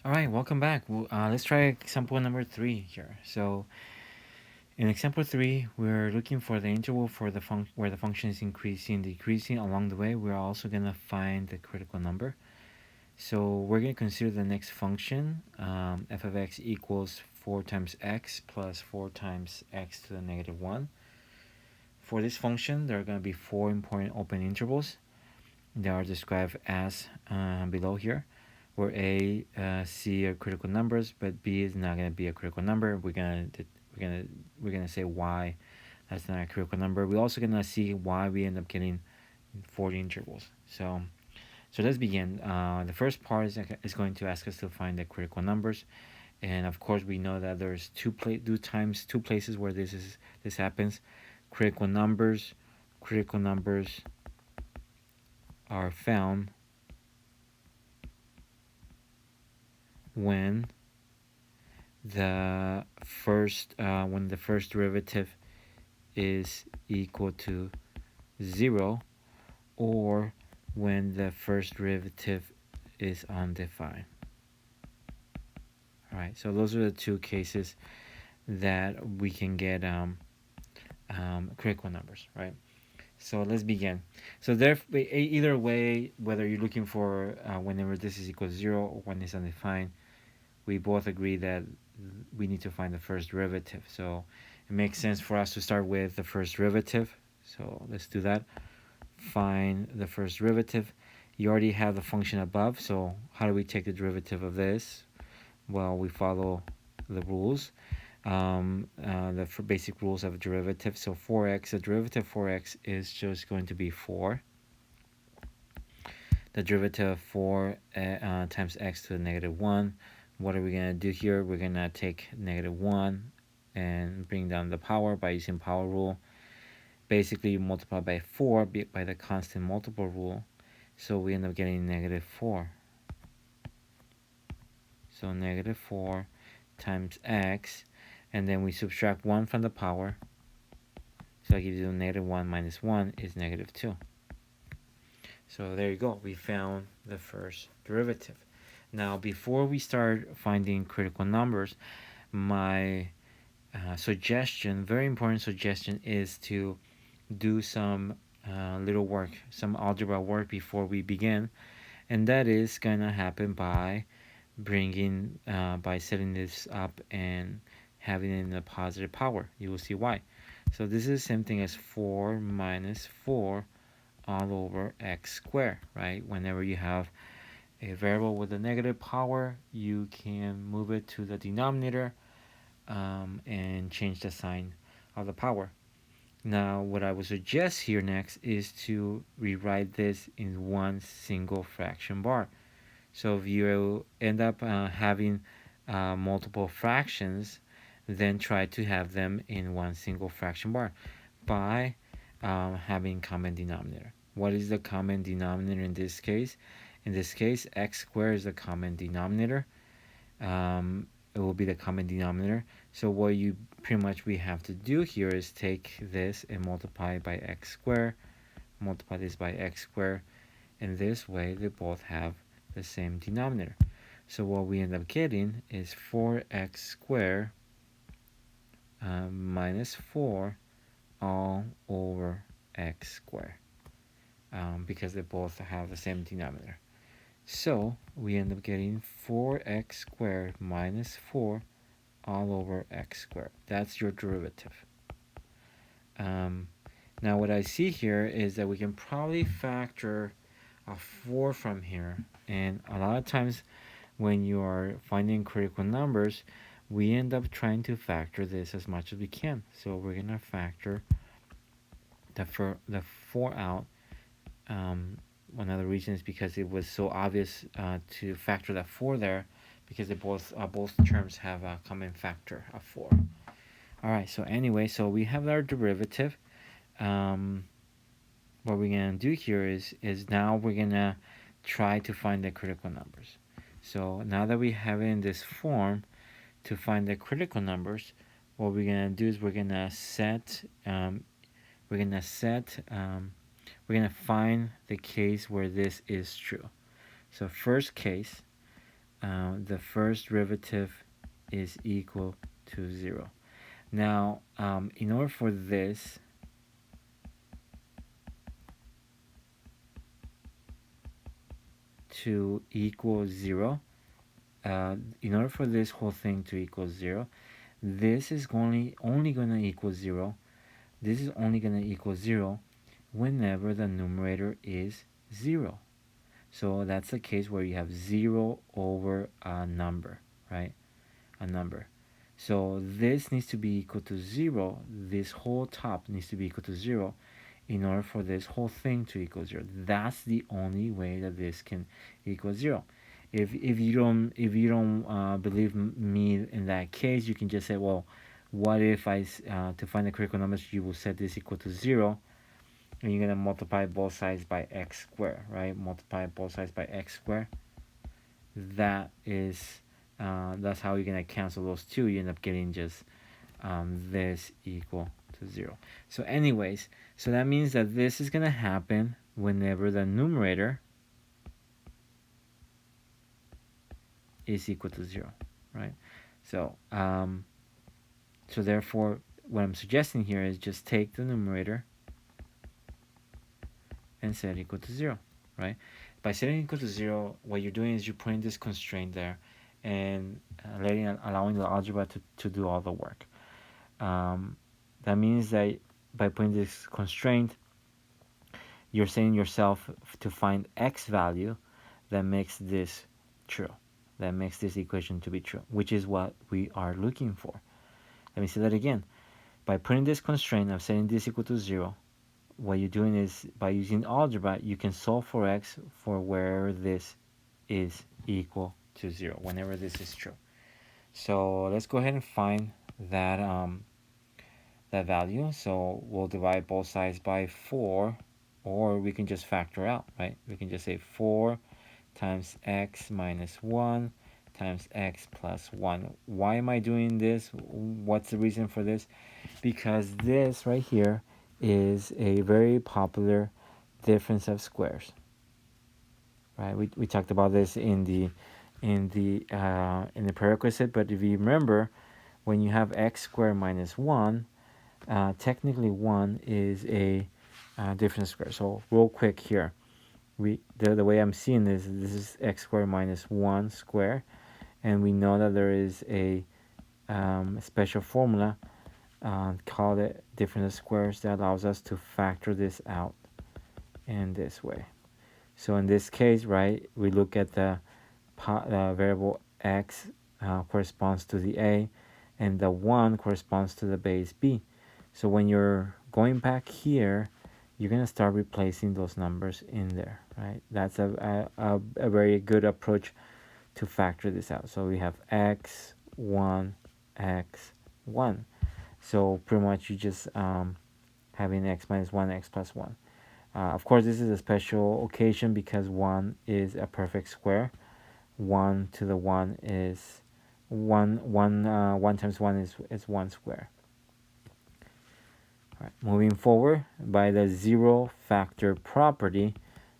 All right, welcome back. Let's try example number 3 here. So in example 3, we're looking for the interval for the where the function is increasing, decreasing along the way. We're also gonna find the critical number. So we're gonna consider the next function, f of x equals 4 times x plus 4 times x to the negative 1. For this function, there are gonna be 4 important open intervals. They are described as below here, where A, C are critical numbers, but B is not going to be a critical number. We're gonna say why that's not a critical number. We're also gonna see why we end up getting 40 intervals. So let's begin. The first part is going to ask us to find the critical numbers, and of course we know that there's two places where this happens. Critical numbers are found when the first derivative is equal to 0, or when the first derivative is undefined. All right, so those are the two cases that we can get critical numbers, right? So let's begin. So either way, whether you're looking for whenever this is equal to 0 or when it's undefined, we both agree that we need to find the first derivative. So it makes sense for us to start with the first derivative. So let's do that. Find the first derivative. You already have the function above, so how do we take the derivative of this? Well, we follow the rules, the basic rules of a derivative. So 4x, the derivative of 4x is just going to be 4. The derivative of 4 times x to the negative 1. What are we going to do here? We're going to take negative 1 and bring down the power by using power rule. Basically, you multiply by 4 by the constant multiple rule. So we end up getting negative 4. So negative 4 times x. And then we subtract 1 from the power. So that gives you negative 1 minus 1 is negative 2. So there you go. We found the first derivative. Now, before we start finding critical numbers, my suggestion, very important suggestion, is to do some little work, some algebra work before we begin. And that is going to happen by by setting this up and having it in a positive power. You will see why. So this is the same thing as 4 minus 4 all over x squared, right? Whenever you have a variable with a negative power, you can move it to the denominator and change the sign of the power. Now, what I would suggest here next is to rewrite this in one single fraction bar. So if you end up having multiple fractions, then try to have them in one single fraction bar by having common denominator. What is the common denominator in this case? In this case, x squared is the common denominator. It will be the common denominator. So what we have to do here is take this and multiply by x squared, multiply this by x squared, and this way they both have the same denominator. So what we end up getting is 4x squared minus 4 all over x squared, because they both have the same denominator. So we end up getting 4x squared minus 4 all over x squared. That's your derivative. Now what I see here is that we can probably factor a 4 from here. And a lot of times when you are finding critical numbers, we end up trying to factor this as much as we can. So we're going to factor the 4 out. One of the reasons because it was so obvious to factor that 4 there, because they both terms have a common factor of 4. All right, so anyway, so we have our derivative. What we're going to do here is now we're going to try to find the critical numbers. So now that we have it in this form, to find the critical numbers, what we're going to do is we're going to find the case where this is true. So first case, the first derivative is equal to 0. Now, in order for this to equal 0, in order for this whole thing to equal 0, this is only going to equal 0. This is only going to equal 0 whenever the numerator is 0. So that's the case where you have 0 over a number, right? A number. So this needs to be equal to 0. This whole top needs to be equal to 0 in order for this whole thing to equal 0. That's the only way that this can equal 0. If you don't believe me in that case, you can just say, well, what if I to find the critical numbers, you will set this equal to 0, and you're gonna multiply both sides by x squared, right? Multiply both sides by x squared. That is that's how you're gonna cancel those two. You end up getting just this equal to 0. So anyways, so that means that this is gonna happen whenever the numerator is equal to 0, right? So so therefore, what I'm suggesting here is just take the numerator and set it equal to 0, right? By setting it equal to 0, what you're doing is you're putting this constraint there and allowing the algebra to do all the work. That means that by putting this constraint, you're saying yourself to find x value that makes this true, that makes this equation to be true, which is what we are looking for. Let me say that again. By putting this constraint of setting this equal to 0, what you're doing is, by using algebra, you can solve for x for where this is equal to 0, whenever this is true. So let's go ahead and find that that value. So we'll divide both sides by 4, or we can just factor out, right? We can just say 4 times x minus 1 times x plus 1. Why am I doing this? What's the reason for this? Because this right here is a very popular difference of squares, right? We talked about this in the prerequisite, but if you remember, when you have x squared minus 1, technically 1 is a difference square. So real quick here, the way I'm seeing this is x squared minus 1 square, and we know that there is a special formula called it difference of squares that allows us to factor this out in this way. So in this case, right, we look at the variable x corresponds to the a, and the 1 corresponds to the base b. So when you're going back here, you're going to start replacing those numbers in there, right? That's a very good approach to factor this out. So we have x, 1, x, 1. So pretty much you just having x minus 1, x plus 1. Of course, this is a special occasion because 1 is a perfect square. 1 to the 1 is 1 times 1 is 1 square. All right, moving forward, by the zero factor property,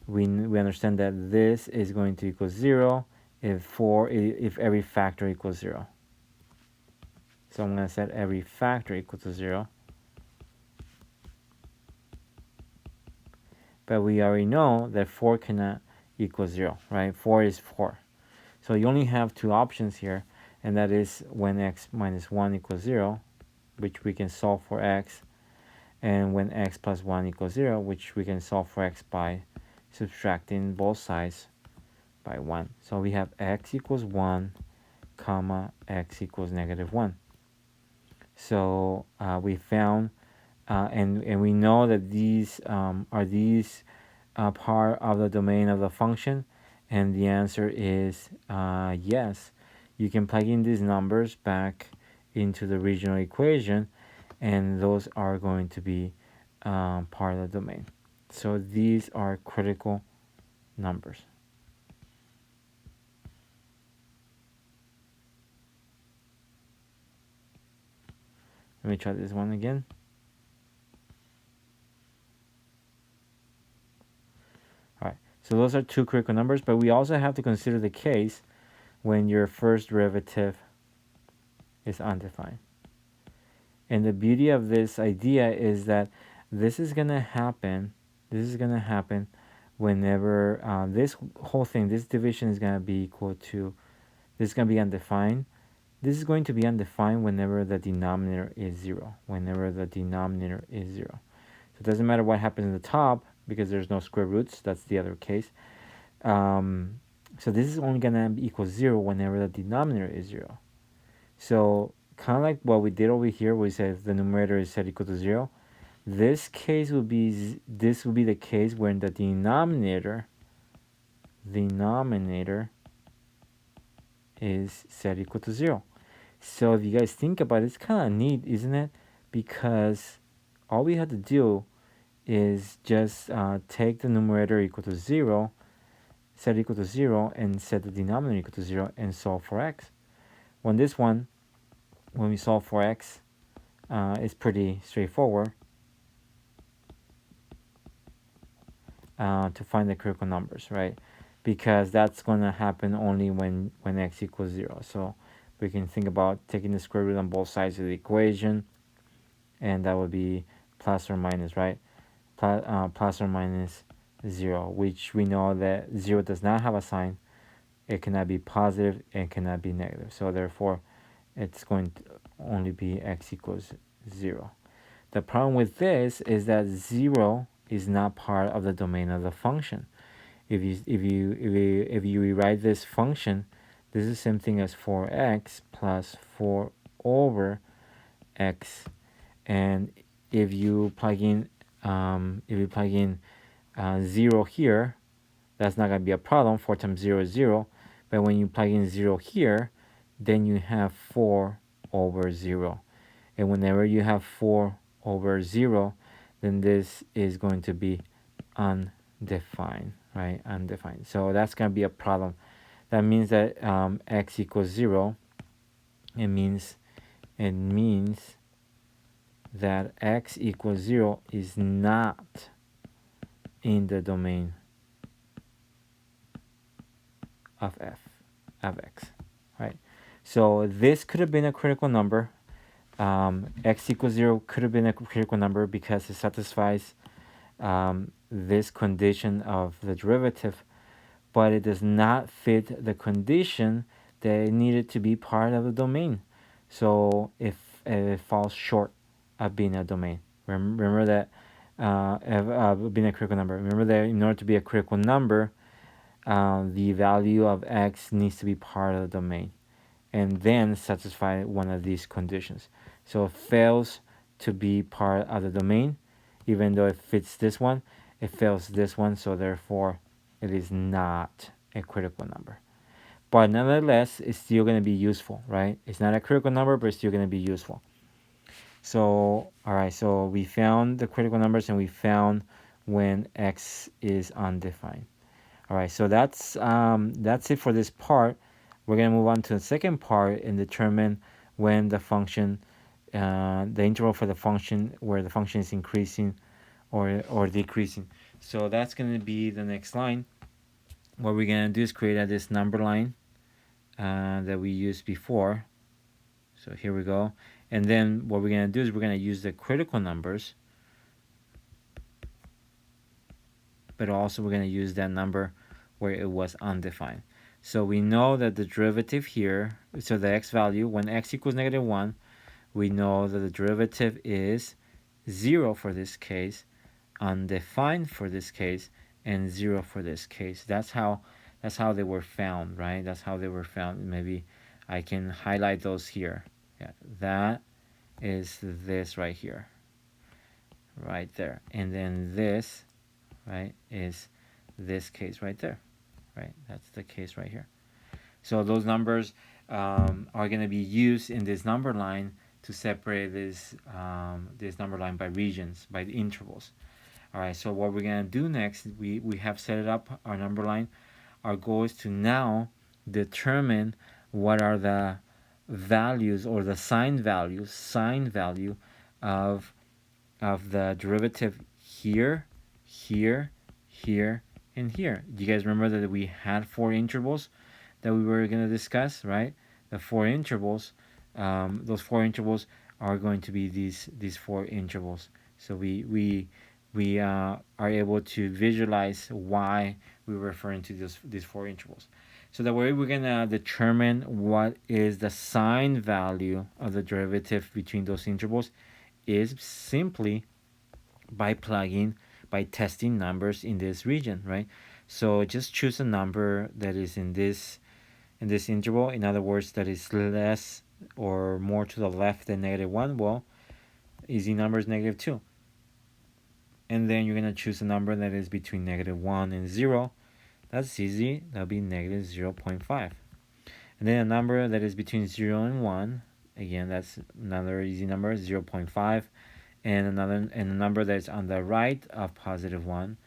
we understand that this is going to equal 0 if every factor equals 0. So I'm going to set every factor equal to 0. But we already know that 4 cannot equal 0, right? 4 is 4. So you only have two options here, and that is when x minus 1 equals 0, which we can solve for x, and when x plus 1 equals 0, which we can solve for x by subtracting both sides by 1. So we have x equals 1, comma, x equals negative 1. So we found, and we know that these are these part of the domain of the function, and the answer is yes. You can plug in these numbers back into the original equation, and those are going to be part of the domain. So these are critical numbers. Let me try this one again. All right, so those are two critical numbers, but we also have to consider the case when your first derivative is undefined. And the beauty of this idea is that this is going to happen. This is going to happen whenever this whole thing, this division is going to be equal to, this is going to be undefined. This is going to be undefined whenever the denominator is 0. Whenever the denominator is 0. So it doesn't matter what happens in the top because there's no square roots. That's the other case. So this is only going to equal 0 whenever the denominator is 0. So kind of like what we did over here, where we said the numerator is set equal to 0. This case would be, this would be the case when the denominator is set equal to 0. So if you guys think about it, it's kind of neat, isn't it? Because all we had to do is just take the numerator equal to 0, set equal to 0, and set the denominator equal to 0, and solve for x. When this one, when we solve for x, it's pretty straightforward to find the critical numbers, right? Because that's going to happen only when x equals 0. So we can think about taking the square root on both sides of the equation, and that would be plus or minus, right? Plus or minus 0, which we know that 0 does not have a sign. It cannot be positive, it cannot be negative. So therefore, it's going to only be x equals 0. The problem with this is that 0 is not part of the domain of the function. If you rewrite this function, this is the same thing as 4x plus 4 over x, and if you plug in 0 here, that's not going to be a problem. 4 times 0 is 0. But when you plug in 0 here, then you have 4 over 0. And whenever you have 4 over 0, then this is going to be undefined, right? Undefined. So that's going to be a problem. That means that x equals 0. It means that x equals 0 is not in the domain of x, right? So this could have been a critical number. X equals 0 could have been a critical number because it satisfies this condition of the derivative, but it does not fit the condition that it needed to be part of the domain. So if it falls short of being a domain, remember that being a critical number. Remember that in order to be a critical number, the value of x needs to be part of the domain and then satisfy one of these conditions. So it fails to be part of the domain, even though it fits this one, it fails this one, so therefore it is not a critical number. But nonetheless, it's still going to be useful, right? It's not a critical number, but it's still going to be useful. So, all right, so we found the critical numbers and we found when x is undefined. All right, so that's it for this part. We're going to move on to the second part and determine when the function, the interval for the function, where the function is increasing or decreasing. So that's going to be the next line. What we're going to do is create this number line that we used before. So here we go. And then what we're going to do is we're going to use the critical numbers, but also we're going to use that number where it was undefined. So we know that the derivative here, so the x value, when x equals -1, we know that the derivative is 0 for this case, undefined for this case, and 0 for this case. That's how they were found, right? That's how they were found. Maybe I can highlight those here. Yeah, that is this right here, right there. And then this, right, is this case right there, right? That's the case right here. So those numbers are going to be used in this number line to separate this number line by regions, by the intervals. All right, so what we're going to do next, we have set it up, our number line. Our goal is to now determine what are the values or the sign value of the derivative here, here, here, and here. Do you guys remember that we had 4 intervals that we were going to discuss, right? The 4 intervals. Those 4 intervals are going to be these 4 intervals. So we are able to visualize why we're referring to these 4 intervals. So the way we're gonna determine what is the sign value of the derivative between those intervals is simply by testing numbers in this region, right? So just choose a number that is in this interval. In other words, that is less or more to the left than -1. Well, easy number is -2. And then you're gonna choose a number that is between -1 and 0. That's easy. That'll be -0.5. And then a number that is between 0 and 1. Again, that's another easy number, 0.5. And a number that's on the right of +1,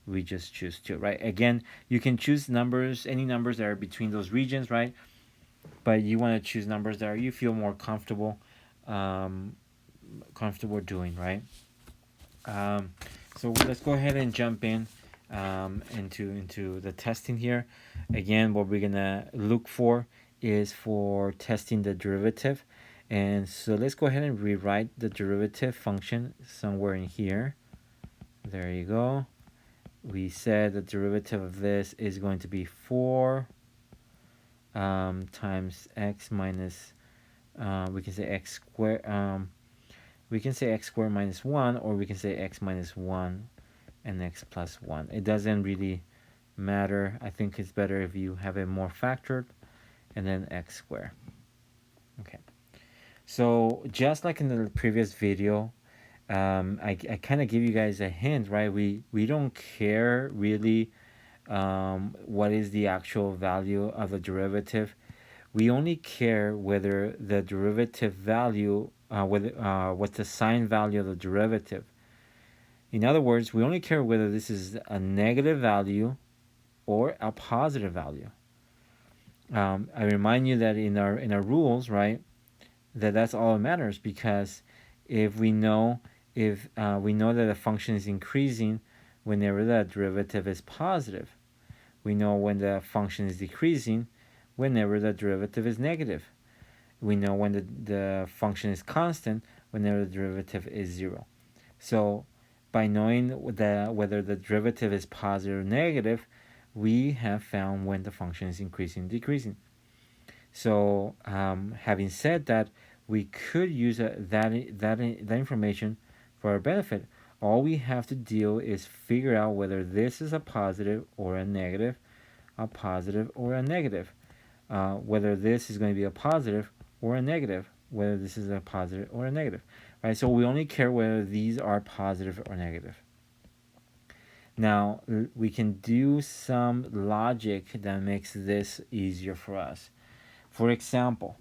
we just choose 2, right? Again, you can choose numbers, any numbers that are between those regions, right? But you want to choose numbers that you feel more comfortable doing, right? So let's go ahead and jump into the testing here. Again, what we're gonna look for is for testing the derivative. And so let's go ahead and rewrite the derivative function somewhere in here. There you go. We said the derivative of this is going to be 4 times x minus, we can say x squared, we can say x squared minus 1, or we can say x minus 1 and x plus 1. It doesn't really matter. I think it's better if you have it more factored, and then x squared. Okay. So just like in the previous video, I kind of give you guys a hint, right? We don't care really what is the actual value of the derivative. We only care whether the derivative value, what's the sign value of the derivative. In other words, we only care whether this is a negative value or a positive value. I remind you that in our rules, right, that's all that matters, because if we know that a function is increasing whenever the derivative is positive, we know when the function is decreasing whenever the derivative is negative. We know when the function is constant whenever the derivative is 0. So by knowing whether the derivative is positive or negative, we have found when the function is increasing or decreasing. So having said that, we could use that information for our benefit. All we have to do is figure out whether this is a positive or a negative, whether this is going to be a positive or a negative, whether this is a positive or a negative, right? So we only care whether these are positive or negative. Now, we can do some logic that makes this easier for us. For example,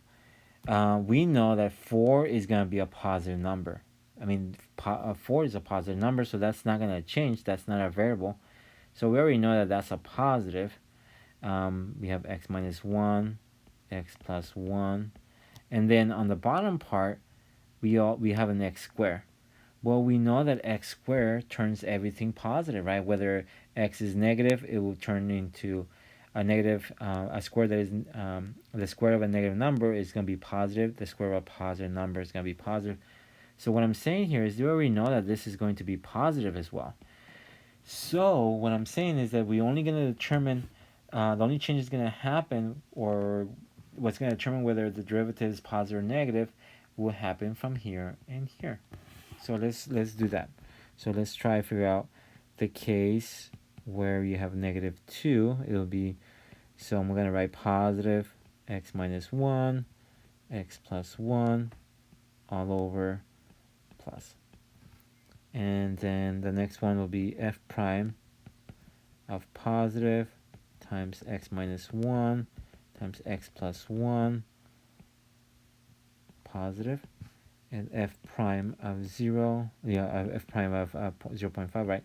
we know that 4 is going to be a positive number. I mean, 4 is a positive number, so that's not going to change. That's not a variable. So we already know that that's a positive. We have x minus 1, x plus 1. And then on the bottom part, we have an x squared. Well, we know that x squared turns everything positive, right? Whether x is negative, it will turn into a negative, a square that is, the square of a negative number is going to be positive. The square of a positive number is going to be positive. So what I'm saying here is we already know that this is going to be positive as well. So what I'm saying is that we're only going to determine, the only change is going to happen, or what's going to determine whether the derivative is positive or negative, will happen from here and here. So let's do that. So let's try to figure out the case where you have -2. It'll be, so I'm going to write positive x minus 1, x plus 1, all over plus. And then the next one will be f prime of positive times x minus 1 times x plus 1, positive, and f prime of 0, f prime of 0.5, right?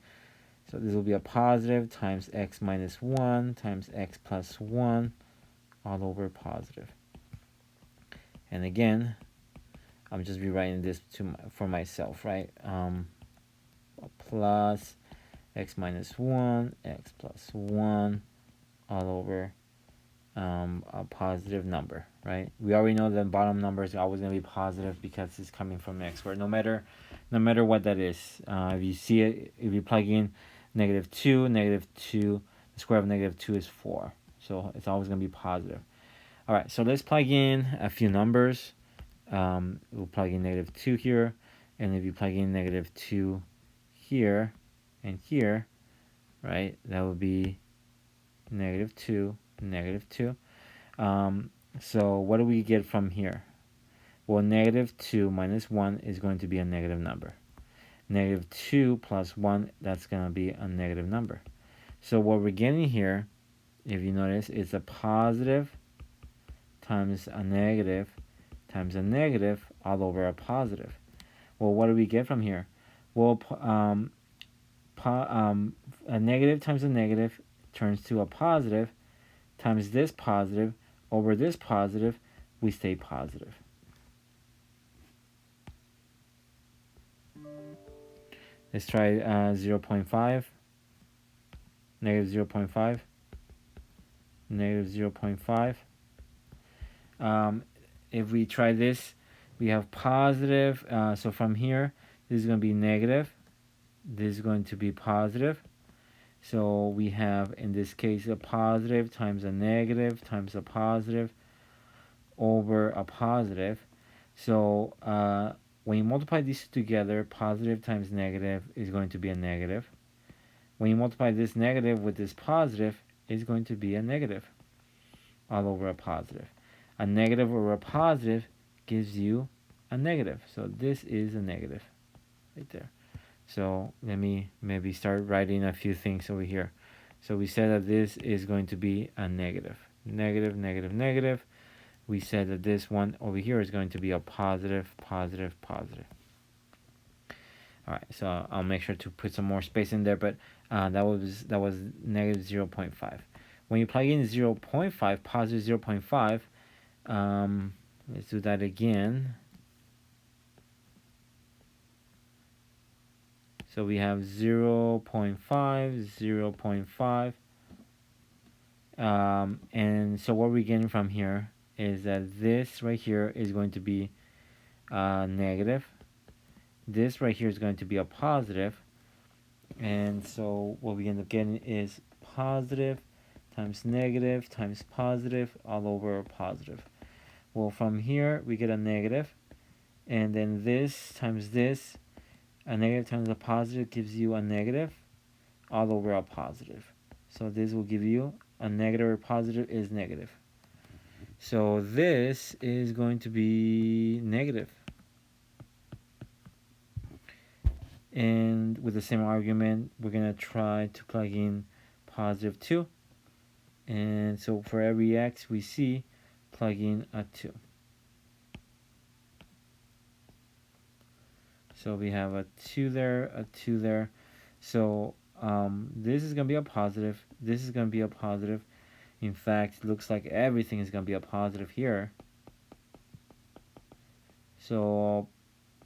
So this will be a positive times x minus 1 times x plus 1, all over positive. And again, I'm just rewriting this for myself, right? Plus x minus 1, x plus 1, all over a positive number, right? We already know the bottom number is always going to be positive because it's coming from x squared, no matter what that is. If you see it, if you plug in -2, -2, the square of -2 is 4. So it's always going to be positive. All right, so let's plug in a few numbers. We'll plug in -2 here, and if you plug in -2 here and here, right, that would be -2, -2. So what do we get from here? Well, -2 minus 1 is going to be a negative number. -2 plus 1, that's going to be a negative number. So what we're getting here, if you notice, is a positive times a negative times a negative all over a positive. Well, what do we get from here? Well, a negative times a negative turns to a positive times this positive over this positive, we stay positive. Let's try 0.5, negative 0.5, negative 0.5. If we try this, we have positive. So from here, this is going to be negative. This is going to be positive. So we have, in this case, a positive times a negative times a positive over a positive. So when you multiply these two together, positive times negative is going to be a negative. When you multiply this negative with this positive, it's going to be a negative all over a positive. A negative over a positive gives you a negative. So this is a negative right there. So let me maybe start writing a few things over here. So we said that this is going to be a negative. Negative, negative, negative. We said that this one over here is going to be a positive, positive, positive. All right, so I'll make sure to put some more space in there, but that was negative 0.5. When you plug in 0.5, positive 0.5, let's do that again. So we have 0.5, 0.5. And so what we're getting from here is that this right here is going to be negative. This right here is going to be a positive. And so what we end up getting is positive times negative times positive all over positive. Well, from here we get a negative, and then this times this, a negative times a positive gives you a negative all over a positive. So this will give you a negative or positive is negative. So this is going to be negative. And with the same argument, we're going to try to plug in positive 2. And so for every x we see, plug in a 2. So we have a 2 there, a 2 there. So this is going to be a positive. This is going to be a positive. In fact, it looks like everything is going to be a positive here. So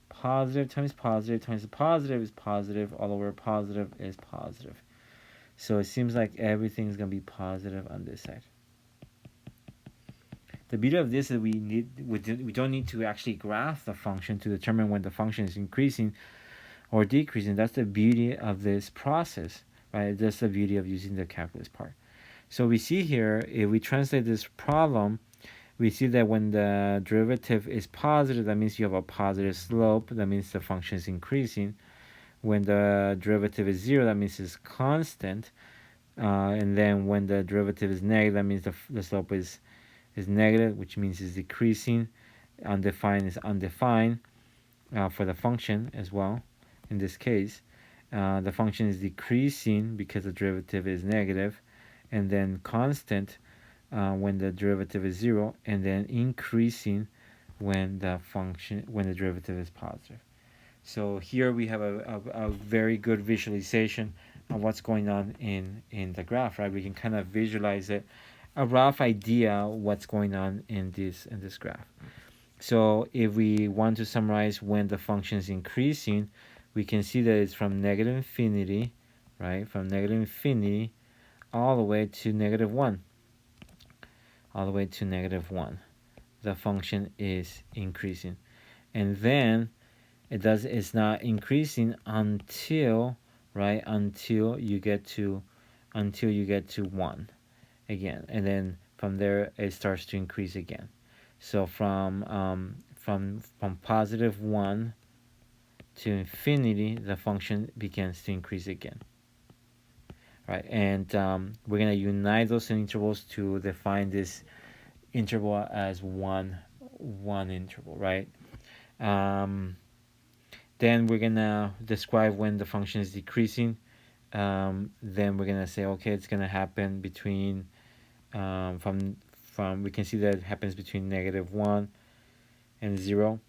positive times positive times a positive is positive. All over positive is positive. So it seems like everything is going to be positive on this side. The beauty of this is we don't need to actually graph the function to determine when the function is increasing or decreasing. That's the beauty of this process, right? That's the beauty of using the calculus part. So we see here, if we translate this problem, we see that when the derivative is positive, that means you have a positive slope. That means the function is increasing. When the derivative is 0, that means it's constant. And then when the derivative is negative, that means the slope is negative, which means it's decreasing. Undefined is undefined for the function as well. In this case, the function is decreasing because the derivative is negative, and then constant when the derivative is 0, and then increasing when the derivative is positive. So here we have a very good visualization of what's going on in the graph, right? We can kind of visualize it, a rough idea what's going on in this graph. So if we want to summarize when the function is increasing, we can see that it's from negative infinity, right? From negative infinity all the way to -1. all the way to -1. The function is increasing, and then it's not increasing until, right, until you get to 1 again, and then from there it starts to increase again. So from +1 to infinity, the function begins to increase again, right? And we're gonna unite those intervals to define this interval as one interval, right? Um, then we're gonna describe when the function is decreasing. Then we're gonna say, okay, it's gonna happen between from we can see that it happens between -1 and 0,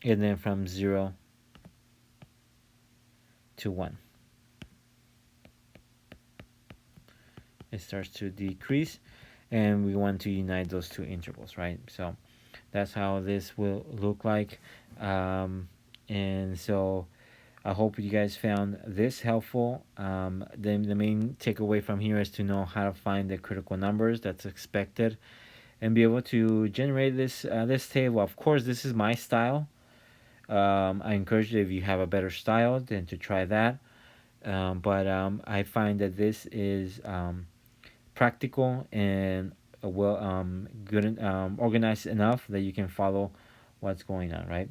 and then from 0 to 1 it starts to decrease, and we want to unite those two intervals, right? So that's how this will look like. And so I hope you guys found this helpful. The main takeaway from here is to know how to find the critical numbers that's expected and be able to generate this table. Of course, this is my style. I encourage you, if you have a better style, then to try that. But I find that this is practical and well, good, organized enough that you can follow what's going on, right?